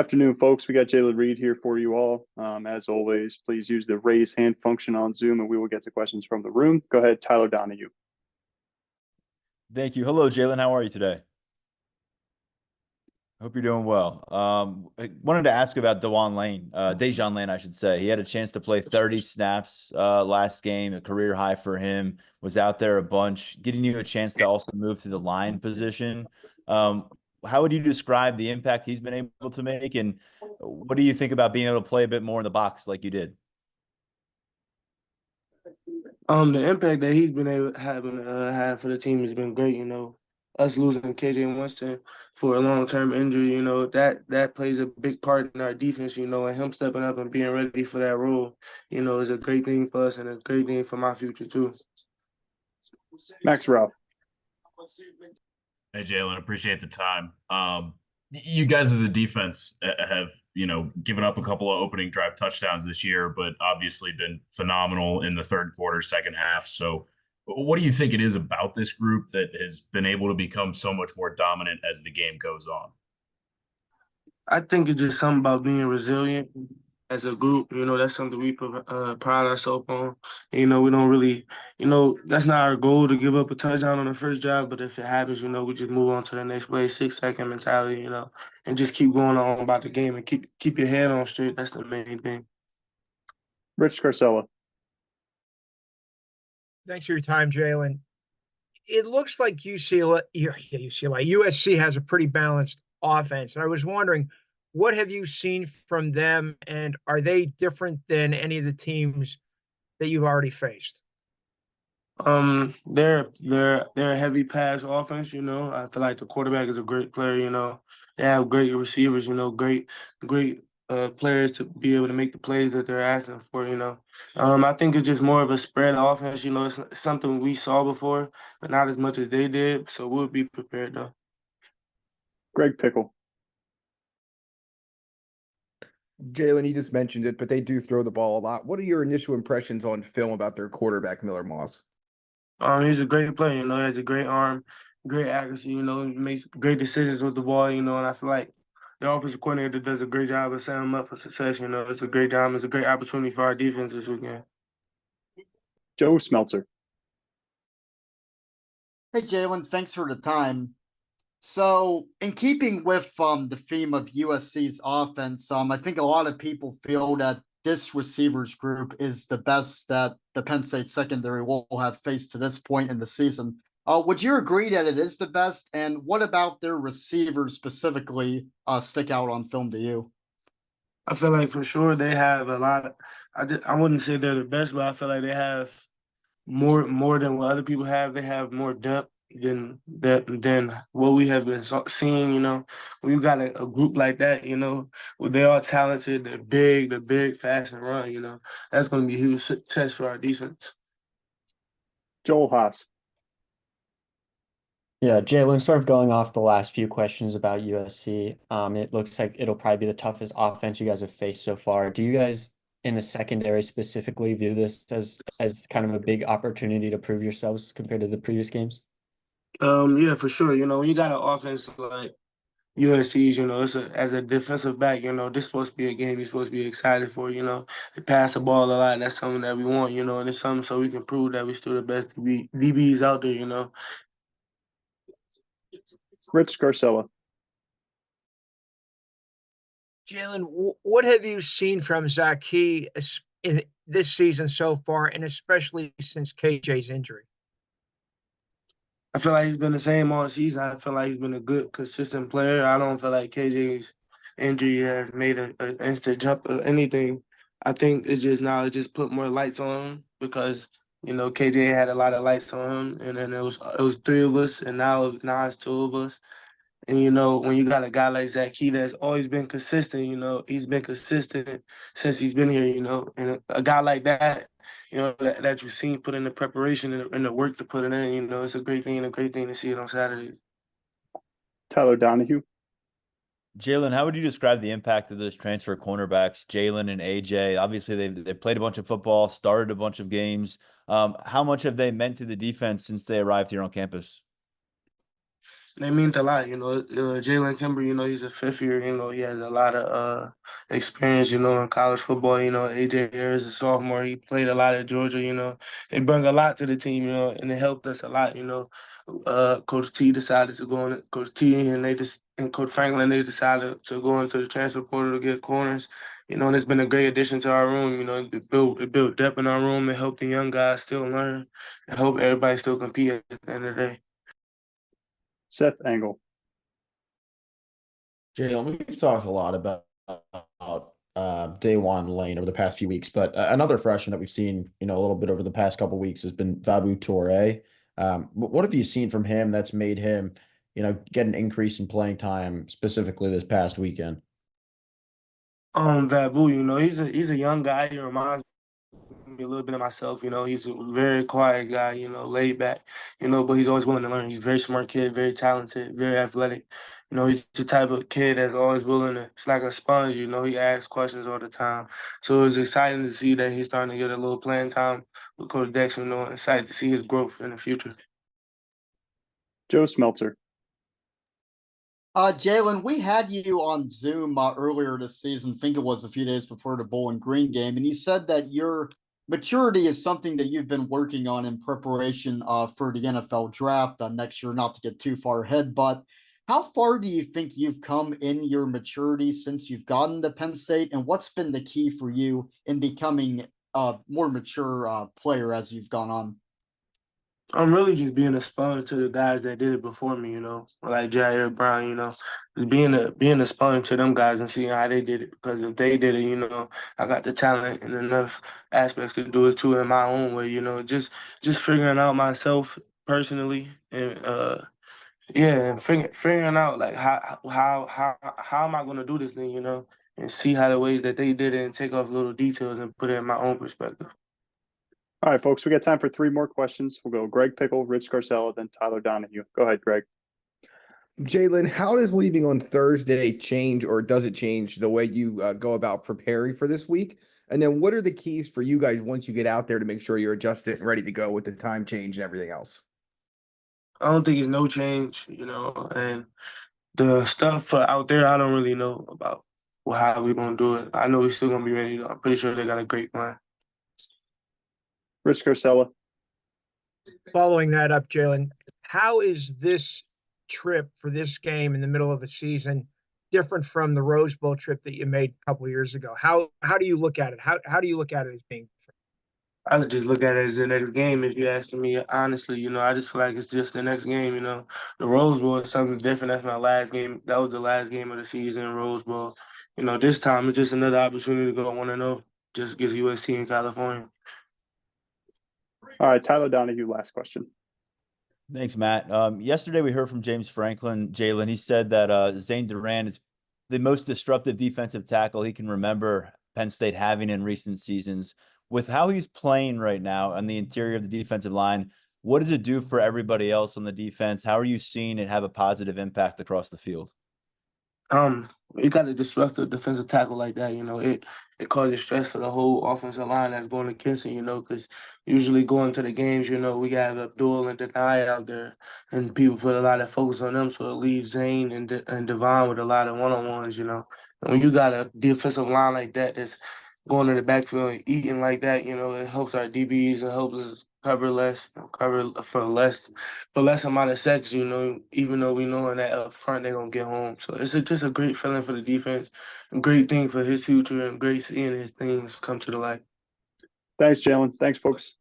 Afternoon, folks. We got Jaylen Reed here for you all. As always, please use the raise hand function on Zoom and we will get to questions from the room. Go ahead, Tyler Donahue. Thank you. Hello, Jaylen. How are you today? Hope you're doing well. I wanted to ask about Dejan Lane, I should say. He had a chance to play 30 snaps last game, a career high for him, was out there a bunch, getting you a chance to also move to the line position. How would you describe the impact he's been able to make? And what do you think about being able to play a bit more in the box like you did? The impact that he's been able to have for the team has been great. Us losing KJ Winston for a long-term injury, that plays a big part in our defense. And him stepping up and being ready for that role, is a great thing for us and a great thing for my future too. Max Ralph. Hey, Jaylen, appreciate the time. You guys as a defense have, given up a couple of opening drive touchdowns this year, but obviously been phenomenal in the third quarter, second half. So what do you think it is about this group that has been able to become so much more dominant as the game goes on? I think it's just something about being resilient as a group. That's something we pride ourselves on. We don't really, that's not our goal to give up a touchdown on the first drive, but if it happens, we just move on to the next play, 6-second mentality, and just keep going on about the game and keep your head on straight. That's the main thing. Rich Scarcella. Thanks for your time, Jaylen. It looks like USC has a pretty balanced offense. And I was wondering, what have you seen from them, and are they different than any of the teams that you've already faced? They're a heavy pass offense. I feel like the quarterback is a great player. They have great receivers. Great players to be able to make the plays that they're asking for. I think it's just more of a spread offense. It's something we saw before, but not as much as they did. So we'll be prepared though. Greg Pickle. Jaylen, you just mentioned it, but they do throw the ball a lot. What are your initial impressions on film about their quarterback, Miller Moss? He's a great player. He has a great arm, great accuracy. He makes great decisions with the ball. And I feel like the offensive coordinator does a great job of setting him up for success. It's a great job. It's a great opportunity for our defense this weekend. Joe Smeltzer. Hey, Jaylen, thanks for the time. So, in keeping with the theme of USC's offense, I think a lot of people feel that this receivers group is the best that the Penn State secondary will have faced to this point in the season. Would you agree that it is the best? And what about their receivers specifically stick out on film to you? I feel like for sure they have a lot. I wouldn't say they're the best, but I feel like they have more than what other people have. They have more depth than what we have been seeing. When you got a group like that, they're all talented, they're big, fast, and run. That's going to be a huge test for our defense. Joel Haas. Yeah, Jaylen, sort of going off the last few questions about USC, it looks like it'll probably be the toughest offense you guys have faced so far. Do you guys in the secondary specifically view this as kind of a big opportunity to prove yourselves compared to the previous games? Yeah, for sure. When you got an offense like USC's, as a defensive back, this is supposed to be a game you're supposed to be excited for. They pass the ball a lot, and that's something that we want. And it's something so we can prove that we're still the best DBs out there. Rich Scarcella. Jaylen, what have you seen from Zaki in this season so far, and especially since KJ's injury? I feel like he's been the same all season. I feel like he's been a good, consistent player. I don't feel like KJ's injury has made an instant jump or anything. I think it just put more lights on him because, KJ had a lot of lights on him, and then it was 3 of us, and now it's 2 of us. And, when you got a guy like Zaki that's always been consistent, he's been consistent since he's been here, and a guy like that, that you've seen put in the preparation and the work to put it in, it's a great thing and a great thing to see it on Saturday. Tyler Donahue. Jaylen, how would you describe the impact of those transfer cornerbacks, Jaylen and AJ? Obviously, they played a bunch of football, started a bunch of games. How much have they meant to the defense since they arrived here on campus? They mean a lot, Jalen Kimber, he's a fifth year, he has a lot of experience, in college football. AJ Harris, a sophomore, he played a lot at Georgia, They bring a lot to the team, and it helped us a lot, Coach T decided to go in, Coach T and Coach Franklin, they decided to go into the transfer portal to get corners. And it's been a great addition to our room. It built depth in our room. It helped the young guys still learn and help everybody still compete at the end of the day. Seth Engel. Jaylen, we've talked a lot about Daewon Lane over the past few weeks, but another freshman that we've seen, a little bit over the past couple of weeks has been Vabu Toure. What have you seen from him that's made him, get an increase in playing time specifically this past weekend? Vabu, he's a young guy. He reminds me a little bit of myself. He's a very quiet guy. Laid back. But he's always willing to learn. He's a very smart kid, very talented, very athletic. He's the type of kid that's always willing to. It's like a sponge. He asks questions all the time. So it's exciting to see that he's starting to get a little playing time with Coach Dex. And excited to see his growth in the future. Joe Smeltzer. Jaylen, we had you on Zoom earlier this season. I think it was a few days before the Bowling Green game, and you said that your maturity is something that you've been working on in preparation for the NFL draft next year. Not to get too far ahead, but how far do you think you've come in your maturity since you've gotten to Penn State, and what's been the key for you in becoming a more mature player as you've gone on? I'm really just being a sponge to the guys that did it before me, like Jair Brown, just being a sponge to them guys and seeing how they did it. Because if they did it, I got the talent and enough aspects to do it too in my own way, just figuring out myself personally and and figuring out like how am I gonna do this thing, and see how the ways that they did it and take off little details and put it in my own perspective. All right, folks, we got time for 3 more questions. We'll go Greg Pickle, Rich Scarcella, then Tyler Donahue. Go ahead, Greg. Jaylen, how does leaving on Thursday change, or does it change the way you go about preparing for this week? And then what are the keys for you guys once you get out there to make sure you're adjusted and ready to go with the time change and everything else? I don't think it's no change, and the stuff for out there, I don't really know about how we're going to do it. I know we're still going to be ready. I'm pretty sure they got a great plan. Rich Scarcella. Following that up, Jaylen, how is this trip for this game in the middle of the season different from the Rose Bowl trip that you made a couple of years ago? How do you look at it? How do you look at it as being different? I would just look at it as the next game. If you ask me honestly, I just feel like it's just the next game. The Rose Bowl is something different. That's my last game. That was the last game of the season, Rose Bowl. This time it's just another opportunity to go 1-0. Just gives USC in California. All right, Tyler Donahue, last question. Thanks, Matt. Yesterday we heard from James Franklin, Jaylen. He said that Zane Duran is the most disruptive defensive tackle he can remember Penn State having in recent seasons. With how he's playing right now on the interior of the defensive line, what does it do for everybody else on the defense? How are you seeing it have a positive impact across the field? You got a disruptive defensive tackle like that, it causes stress for the whole offensive line that's going against it, because usually going to the games, we got Abdul and Denai out there, and people put a lot of focus on them, so it leaves Zane and Devon with a lot of one-on-ones, And when you got a defensive line like that that's going in the backfield and eating like that, it helps our DBs, it helps us cover for less amount of sacks, even though we know in that up front they're gonna get home. So it's just a great feeling for the defense, a great thing for his future, and great seeing his things come to the light. Thanks, Jaylen. Thanks, folks.